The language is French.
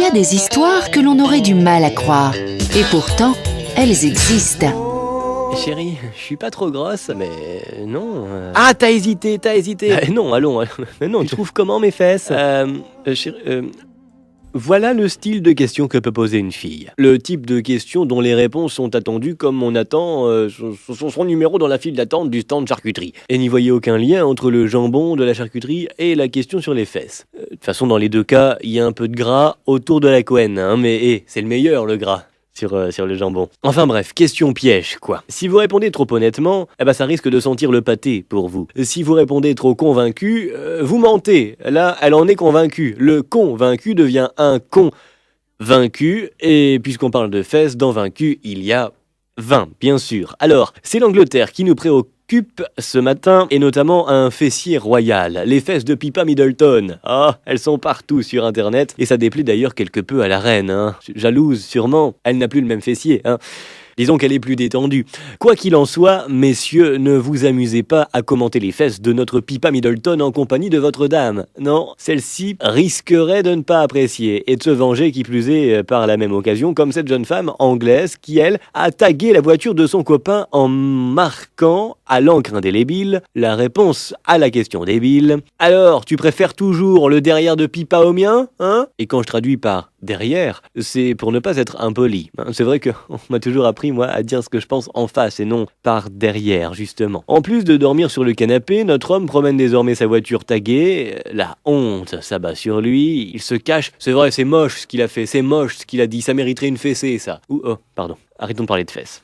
y a des histoires que l'on aurait du mal à croire. Et pourtant, elles existent. Chérie, je suis pas trop grosse, mais non. Ah, t'as hésité. Non, allons. Non, tu trouves comment mes fesses chérie, voilà le style de question que peut poser une fille. Le type de question dont les réponses sont attendues comme on attend son numéro dans la file d'attente du stand de charcuterie. Et n'y voyez aucun lien entre le jambon de la charcuterie et la question sur les fesses. De toute façon, dans les deux cas, il y a un peu de gras autour de la couenne, hein, mais c'est le meilleur, le gras. Sur le jambon. Enfin bref, question piège, quoi. Si vous répondez trop honnêtement, ça risque de sentir le pâté pour vous. Si vous répondez trop convaincu, vous mentez. Là, elle en est convaincue. Le convaincu devient un con vaincu, et puisqu'on parle de fesses, dans vaincu, il y a 20, bien sûr. Alors, c'est l'Angleterre qui nous préoccupe ce matin, et notamment un fessier royal, les fesses de Pippa Middleton. Ah, elles sont partout sur internet, et ça déplaît d'ailleurs quelque peu à la reine, hein. Jalouse sûrement, elle n'a plus le même fessier, hein. Disons qu'elle est plus détendue. Quoi qu'il en soit, messieurs, ne vous amusez pas à commenter les fesses de notre Pippa Middleton en compagnie de votre dame. Non, celle-ci risquerait de ne pas apprécier et de se venger qui plus est par la même occasion, comme cette jeune femme anglaise qui, elle, a tagué la voiture de son copain en marquant à l'encre indélébile la réponse à la question débile. Alors, tu préfères toujours le derrière de Pippa au mien, hein? Et quand je traduis par derrière, c'est pour ne pas être impoli. C'est vrai qu'on m'a toujours appris, moi, à dire ce que je pense en face et non par derrière, justement. En plus de dormir sur le canapé, notre homme promène désormais sa voiture taguée. La honte s'abat sur lui, il se cache. C'est vrai, c'est moche ce qu'il a fait, c'est moche ce qu'il a dit, ça mériterait une fessée, ça. Pardon, arrêtons de parler de fesses.